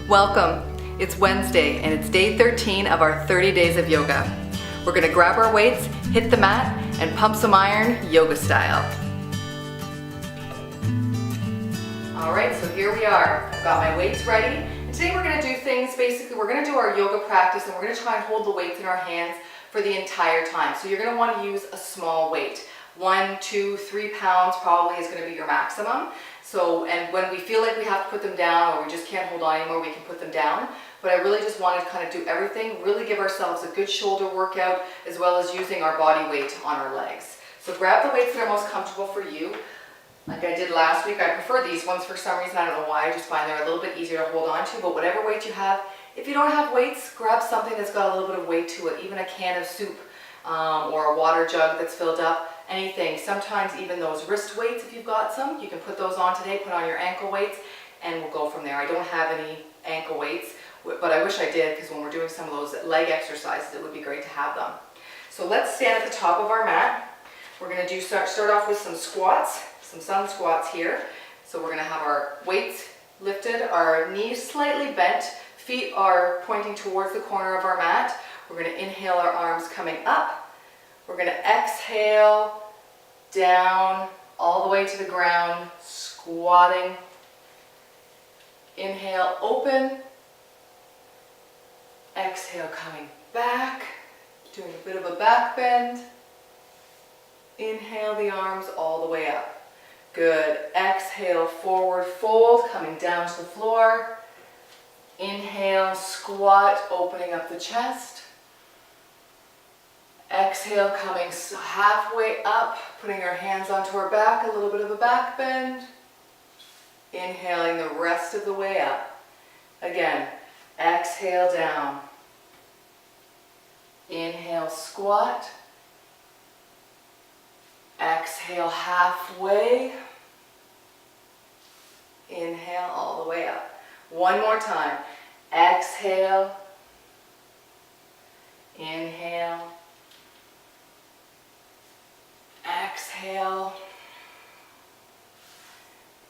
Welcome. It's Wednesday and it's day 13 of our 30 days of yoga. We're gonna grab our weights, hit the mat, and pump some iron yoga style. All right, so here we are. I've got my weights ready. And today we're gonna do things, basically we're gonna do our yoga practice and we're gonna try and hold the weights in our hands for the entire time. So you're gonna wanna use a small weight. 1, 2, 3 pounds probably is gonna be your maximum. So, and when we feel like we have to put them down or we just can't hold on anymore, we can put them down. But I really just wanted to kind of do everything, really give ourselves a good shoulder workout as well as using our body weight on our legs. So grab the weights that are most comfortable for you. Like I did last week, I prefer these ones for some reason. I don't know why, I just find they're a little bit easier to hold on to, but whatever weight you have. If you don't have weights, grab something that's got a little bit of weight to it, even a can of soup or a water jug that's filled up. Anything. Sometimes even those wrist weights, if you've got some, you can put those on today, put on your ankle weights, and we'll go from there. I don't have any ankle weights, but I wish I did, because when we're doing some of those leg exercises, it would be great to have them. So let's stand at the top of our mat. We're going to start off with some squats, some sun squats here. So we're going to have our weights lifted, our knees slightly bent, feet are pointing towards the corner of our mat. We're going to inhale, our arms coming up. We're going to exhale down all the way to the ground, squatting. Inhale, open. Exhale, coming back, doing a bit of a back bend. Inhale the arms all the way up. Good. Exhale, forward fold, coming down to the floor. Inhale, squat, opening up the chest. Exhale, coming halfway up, putting our hands onto our back, a little bit of a back bend. Inhaling the rest of the way up. Again, exhale down. Inhale, squat. Exhale, halfway. Inhale all the way up. One more time. Exhale. Inhale. Exhale,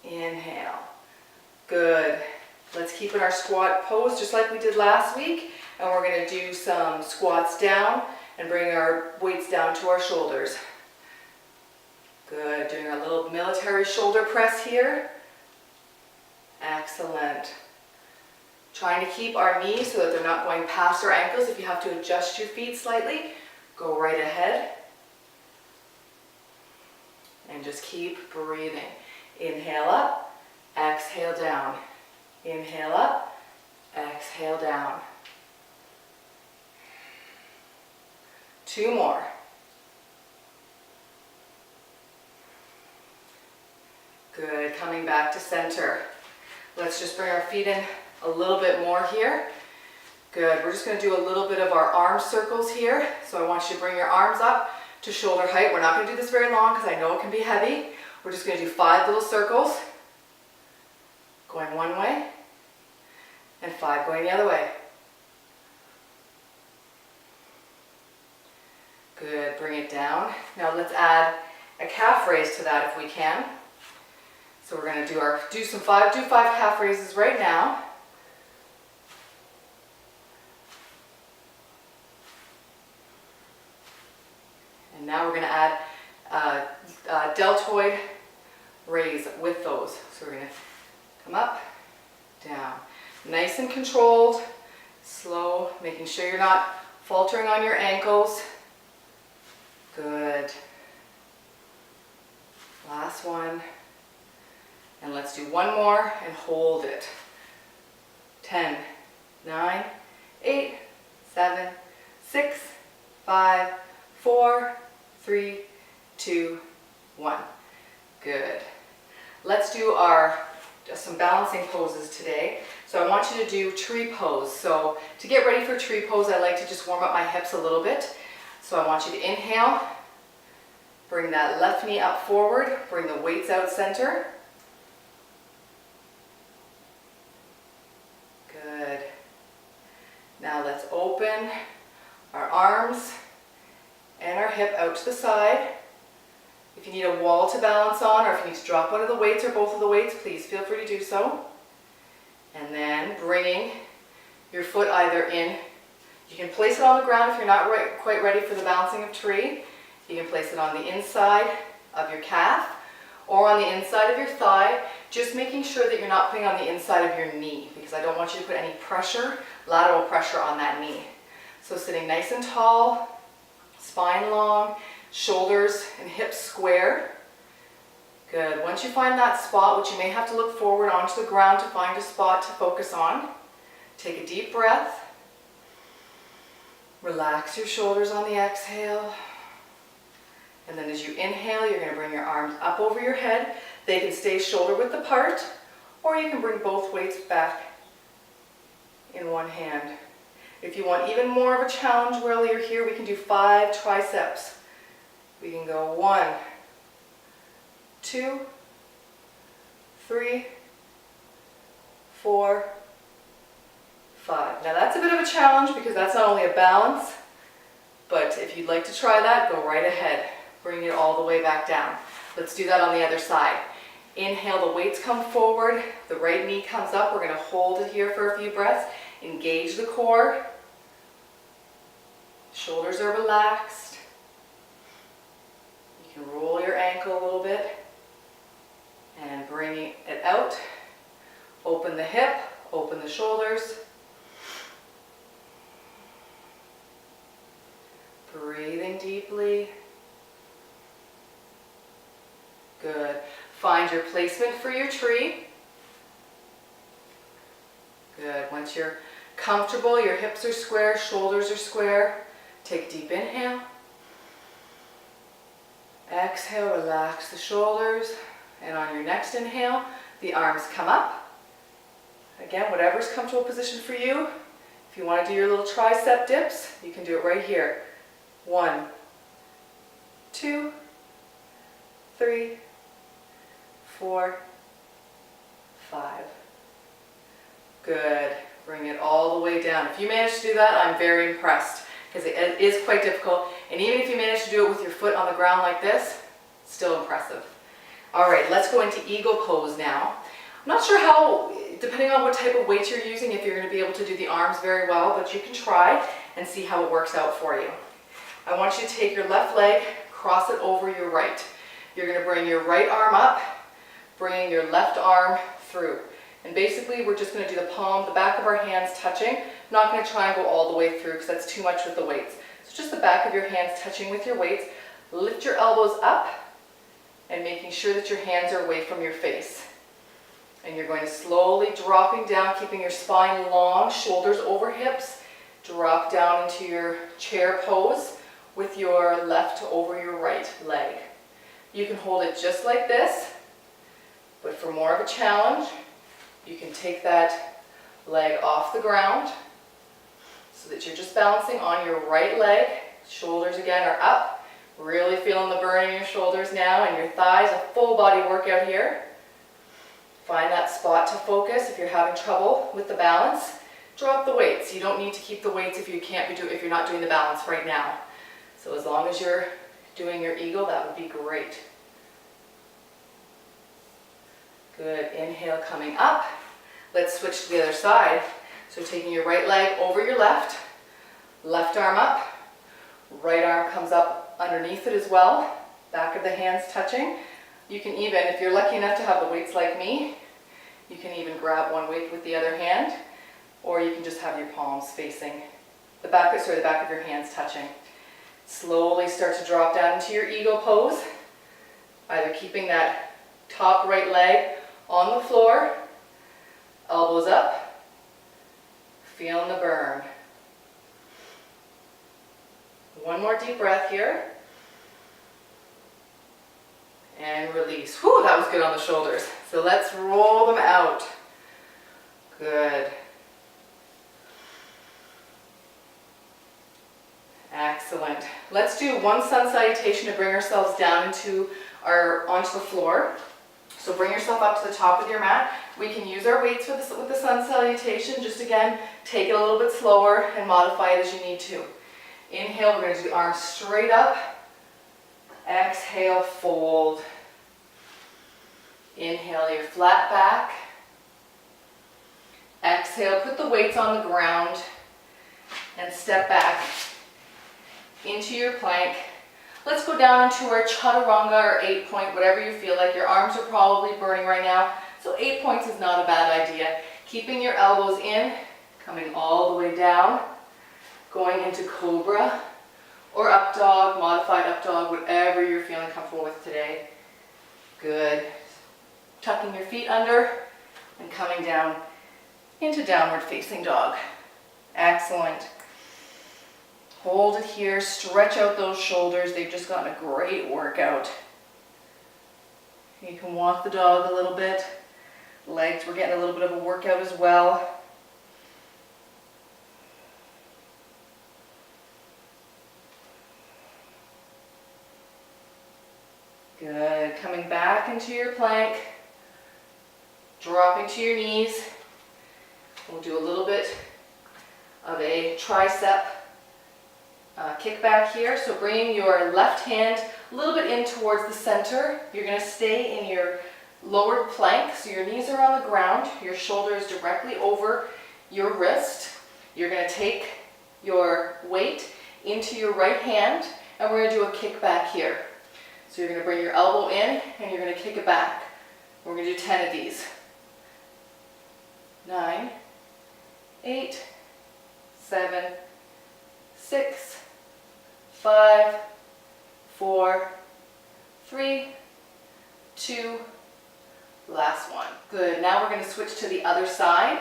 inhale. Good. Let's keep in our squat pose just like we did last week. And we're going to do some squats down and bring our weights down to our shoulders. Good. Doing our little military shoulder press here. Excellent. Trying to keep our knees so that they're not going past our ankles. If you have to adjust your feet slightly, go right ahead. And just keep breathing. Inhale up, exhale down. Inhale up, exhale down. 2 more. Good, coming back to center. Let's just bring our feet in a little bit more here. Good, we're just going to do a little bit of our arm circles here. So I want you to bring your arms up to shoulder height. We're not going to do this very long because I know it can be heavy. We're just going to do 5 little circles, going one way, and 5 going the other way. Good, bring it down. Now let's add a calf raise to that if we can. So we're going to do 5 calf raises right now. And now we're going to add a deltoid raise with those. So we're going to come up, down. Nice and controlled, slow, making sure you're not faltering on your ankles. Good. Last one. And let's do one more and hold it. 10, 9, 8, 7, 6, 5, 4, 3, 2, 1. Good. Let's do some balancing poses today. So I want you to do tree pose. So to get ready for tree pose, I like to just warm up my hips a little bit. So I want you to inhale, bring that left knee up forward, bring the weights out center. Good. Now let's open our arms and our hip out to the side. If you need a wall to balance on, or if you need to drop one of the weights or both of the weights, please feel free to do so. And then bring bringing your foot either in. You can place it on the ground if you're not quite ready for the balancing of tree. You can place it on the inside of your calf or on the inside of your thigh, just making sure that you're not putting on the inside of your knee, because I don't want you to put any pressure, lateral pressure on that knee. So sitting nice and tall, spine long, shoulders and hips square. Good. Once you find that spot, which you may have to look forward onto the ground to find a spot to focus on, take a deep breath. Relax your shoulders on the exhale. And then as you inhale, you're going to bring your arms up over your head. They can stay shoulder width apart, or you can bring both weights back in one hand. If you want even more of a challenge while you're here, we can do 5 triceps. We can go 1, 2, 3, 4, 5. Now that's a bit of a challenge because that's not only a balance, but if you'd like to try that, go right ahead. Bring it all the way back down. Let's do that on the other side. Inhale, the weights come forward, the right knee comes up. We're going to hold it here for a few breaths. Engage the core. Shoulders are relaxed. You can roll your ankle a little bit and bring it out. Open the hip, open the shoulders. Breathing deeply. Good. Find your placement for your tree. Good. Once you're comfortable, your hips are square, shoulders are square, take a deep inhale. Exhale, relax the shoulders. And on your next inhale, the arms come up. Again, whatever's comfortable position for you. If you want to do your little tricep dips, you can do it right here. 1, 2, 3, 4, 5. Good. Bring it all the way down. If you manage to do that, I'm very impressed, because it is quite difficult. And even if you manage to do it with your foot on the ground like this, still impressive. All right, let's go into eagle pose now. I'm not sure how, depending on what type of weight you're using, if you're going to be able to do the arms very well, but you can try and see how it works out for you. I want you to take your left leg, cross it over your right. You're going to bring your right arm up, bringing your left arm through. And basically we're just going to do the palm, the back of our hands touching. I'm not going to try and go all the way through because that's too much with the weights. So just the back of your hands touching with your weights. Lift your elbows up and making sure that your hands are away from your face. And you're going to slowly dropping down, keeping your spine long, shoulders over hips. Drop down into your chair pose with your left over your right leg. You can hold it just like this, but for more of a challenge, you can take that leg off the ground so that you're just balancing on your right leg. Shoulders again are up. Really feeling the burn in your shoulders now and your thighs, a full body workout here. Find that spot to focus. If you're having trouble with the balance, drop the weights. You don't need to keep the weights if you're not doing the balance right now. So as long as you're doing your eagle, that would be great. Good. Inhale, coming up. Let's switch to the other side. So taking your right leg over your left, left arm up, right arm comes up underneath it as well, back of the hands touching. You can even, if you're lucky enough to have the weights like me, you can even grab one weight with the other hand, or you can just have your palms facing the back of your hands touching. Slowly start to drop down into your eagle pose, either keeping that top right leg on the floor, elbows up, feeling the burn. One more deep breath here. And release. Whew, that was good on the shoulders. So let's roll them out. Good. Excellent. Let's do one sun salutation to bring ourselves down onto the floor. So bring yourself up to the top of your mat. We can use our weights with the sun salutation. Just again, take it a little bit slower and modify it as you need to. Inhale, we're going to do the arms straight up. Exhale, fold. Inhale your flat back. Exhale. exhale, put the weights on the ground and step back into your plank. Let's go down into our chaturanga or 8-point, whatever you feel like. Your arms are probably burning right now, so 8 points is not a bad idea. Keeping your elbows in, coming all the way down, going into cobra or up dog, modified up dog, whatever you're feeling comfortable with today. Good. Tucking your feet under and coming down into downward facing dog. Excellent. Hold it here, stretch out those shoulders. They've just gotten a great workout. You can walk the dog a little bit. Legs, we're getting a little bit of a workout as well. Good. Coming back into your plank. Dropping to your knees. We'll do a little bit of a tricep kickback here. So bringing your left hand a little bit in towards the center. You're going to stay in your lowered plank, so your knees are on the ground, your shoulder is directly over your wrist. You're going to take your weight into your right hand, and we're going to do a kickback here. So you're going to bring your elbow in, and you're going to kick it back. We're going to do 10 of these. 9, 8, 7, 6, 5, 4, 3, 2, last one. Good. Now we're going to switch to the other side.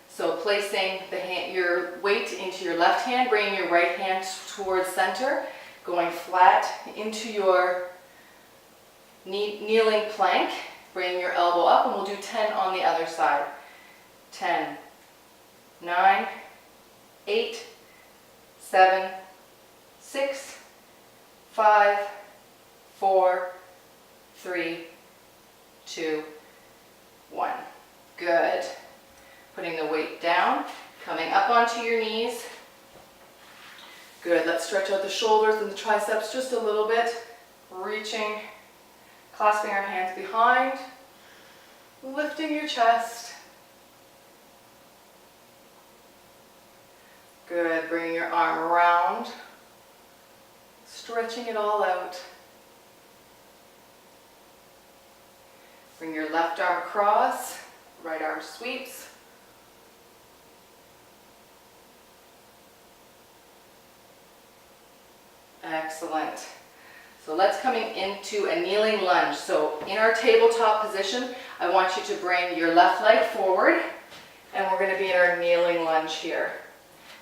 So placing your weight into your left hand, bringing your right hand towards center, going flat into your kneeling plank, bringing your elbow up, and we'll do 10 on the other side. 10, 9, 8, 7, 6, 5, 4, 3, 2, 1. Good. Putting the weight down, coming up onto your knees. Good. Let's stretch out the shoulders and the triceps just a little bit. Reaching, clasping our hands behind, lifting your chest. Good. Bringing your arm around, stretching it all out. Bring your left arm across, right arm sweeps. Excellent. So let's coming into a kneeling lunge. So in our tabletop position, I want you to bring your left leg forward, and we're going to be in our kneeling lunge here.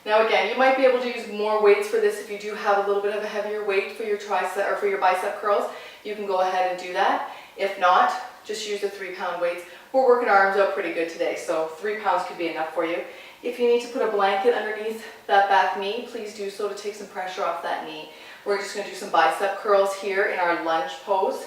Now again, you might be able to use more weights for this if you do have a little bit of a heavier weight for your tricep or for your bicep curls. You can go ahead and do that. If not, just use the 3-pound weights. We're working our arms out pretty good today, so 3 pounds could be enough for you. If you need to put a blanket underneath that back knee, please do so to take some pressure off that knee. We're just going to do some bicep curls here in our lunge pose.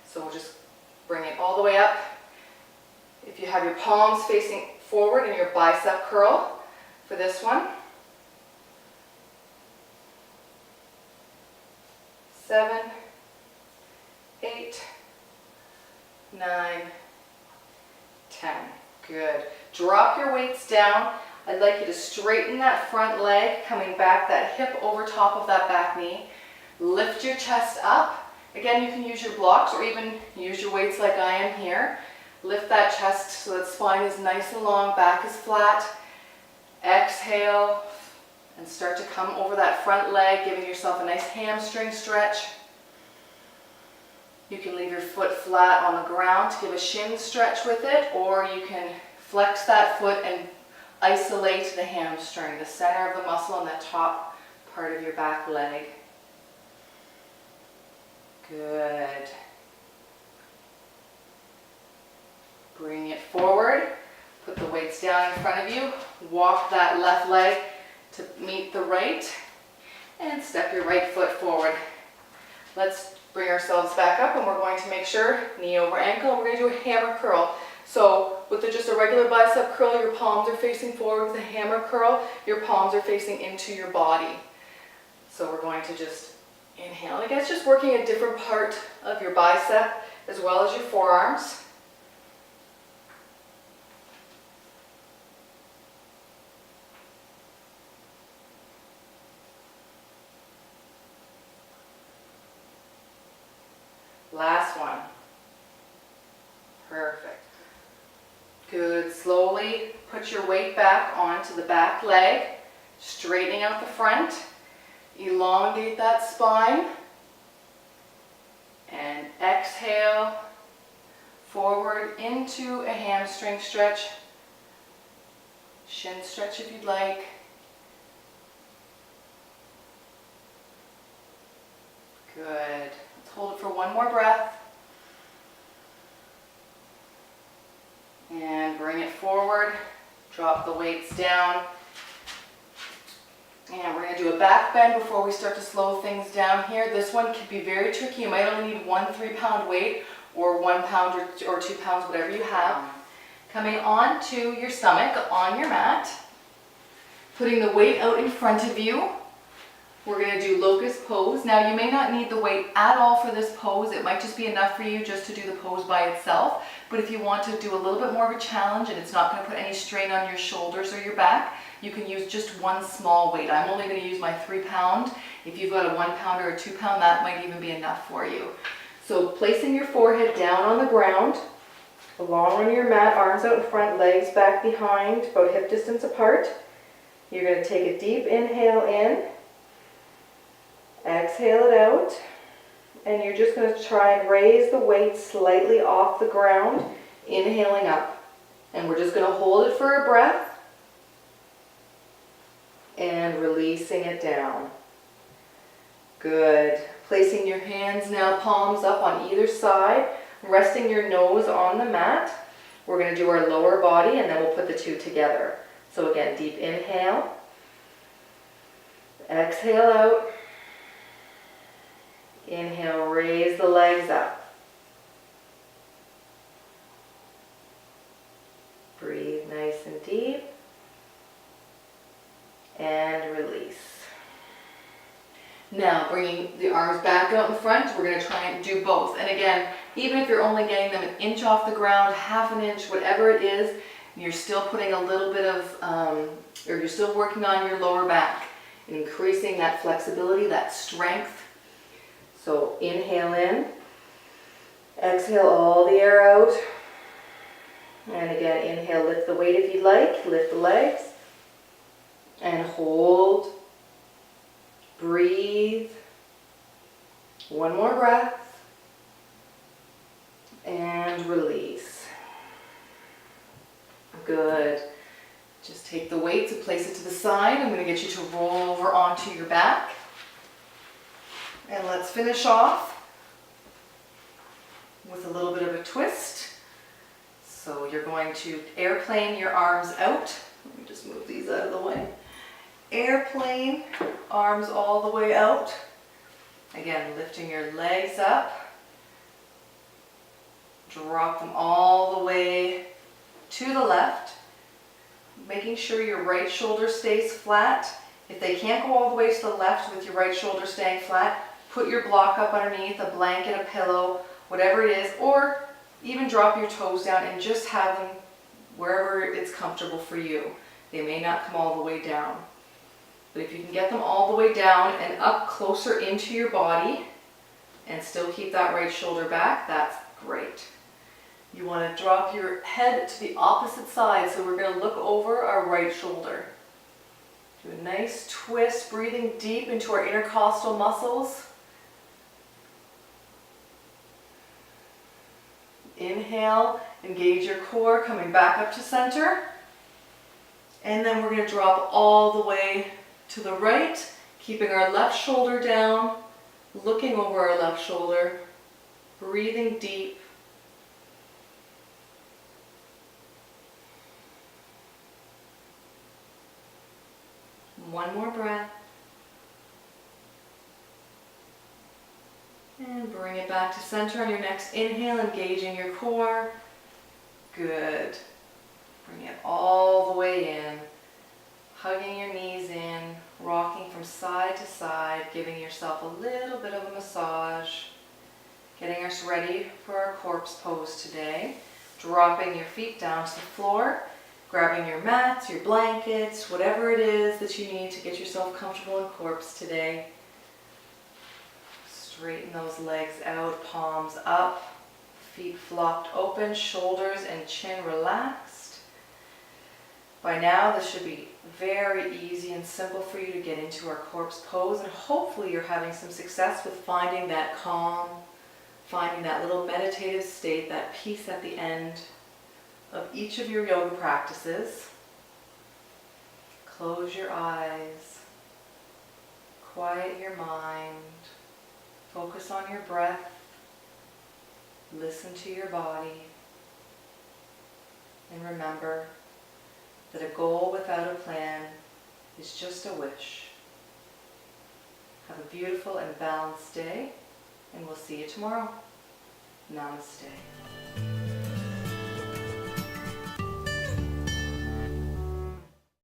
So we'll just bring it all the way up. If you have your palms facing forward in your bicep curl for this one. 7, 8, 9, 10. Good. Drop your weights down. I'd like you to straighten that front leg, coming back, that hip over top of that back knee. Lift your chest up. Again, you can use your blocks or even use your weights like I am here. Lift that chest so that spine is nice and long, back is flat. Exhale and start to come over that front leg, giving yourself a nice hamstring stretch. You can leave your foot flat on the ground to give a shin stretch with it, or you can flex that foot and isolate the hamstring, the center of the muscle on that top part of your back leg. Good. Bring it forward. Put the weights down in front of you. Walk that left leg to meet the right. And step your right foot forward. Let's bring ourselves back up, and we're going to make sure, knee over ankle, and we're going to do a hammer curl. So with just a regular bicep curl, your palms are facing forward. With a hammer curl, your palms are facing into your body. So we're going to just inhale. And again, it's just working a different part of your bicep as well as your forearms. Last one. Perfect. Good. Slowly put your weight back onto the back leg, straightening out the front. Elongate that spine. And exhale forward into a hamstring stretch. Shin stretch if you'd like. Good. Let's hold it for one more breath. And bring it forward. Drop the weights down. And we're going to do a back bend before we start to slow things down here. This one can be very tricky. You might only need 1 3-pound weight or 1 pound or 2 pounds, whatever you have. Coming onto your stomach on your mat. Putting the weight out in front of you. We're going to do locust pose. Now you may not need the weight at all for this pose. It might just be enough for you just to do the pose by itself. But if you want to do a little bit more of a challenge and it's not going to put any strain on your shoulders or your back, you can use just one small weight. I'm only going to use my 3-pound. If you've got a 1-pound or a 2-pound, that might even be enough for you. So placing your forehead down on the ground, along on your mat, arms out in front, legs back behind, about hip distance apart. You're going to take a deep inhale in. Exhale it out, and you're just going to try and raise the weight slightly off the ground, inhaling up. And we're just going to hold it for a breath, and releasing it down. Good. Placing your hands now, palms up on either side, resting your nose on the mat. We're going to do our lower body, and then we'll put the two together. So again, deep inhale, exhale out. Inhale, raise the legs up. Breathe nice and deep. And release. Now, bringing the arms back out in front, we're going to try and do both. And again, even if you're only getting them 1 inch off the ground, 1/2 inch, whatever it is, you're still putting a little bit of, or you're still working on your lower back, increasing that flexibility, that strength. So inhale in, exhale all the air out, and again inhale, lift the weight if you'd like, lift the legs, and hold, breathe, one more breath, and release. Good. Just take the weights and place it to the side. I'm going to get you to roll over onto your back. And let's finish off with a little bit of a twist. So you're going to airplane your arms out. Let me just move these out of the way. Airplane, arms all the way out. Again, lifting your legs up. Drop them all the way to the left. Making sure your right shoulder stays flat. If they can't go all the way to the left with your right shoulder staying flat, put your block up underneath, a blanket, a pillow, whatever it is, or even drop your toes down and just have them wherever it's comfortable for you. They may not come all the way down. But if you can get them all the way down and up closer into your body and still keep that right shoulder back, that's great. You want to drop your head to the opposite side, so we're going to look over our right shoulder. Do a nice twist, breathing deep into our intercostal muscles. Inhale, engage your core, coming back up to center. And then we're going to drop all the way to the right, keeping our left shoulder down, looking over our left shoulder, breathing deep. One more breath. And bring it back to center on your next inhale, engaging your core. Good. Bring it all the way in. Hugging your knees in, rocking from side to side, giving yourself a little bit of a massage. Getting us ready for our corpse pose today. Dropping your feet down to the floor. Grabbing your mats, your blankets, whatever it is that you need to get yourself comfortable in corpse today. Straighten those legs out, palms up, feet flopped open, shoulders and chin relaxed. By now, this should be very easy and simple for you to get into our corpse pose, and hopefully you're having some success with finding that calm, finding that little meditative state, that peace at the end of each of your yoga practices. Close your eyes, quiet your mind, focus on your breath, listen to your body, and remember that a goal without a plan is just a wish. Have a beautiful and balanced day, and we'll see you tomorrow. Namaste.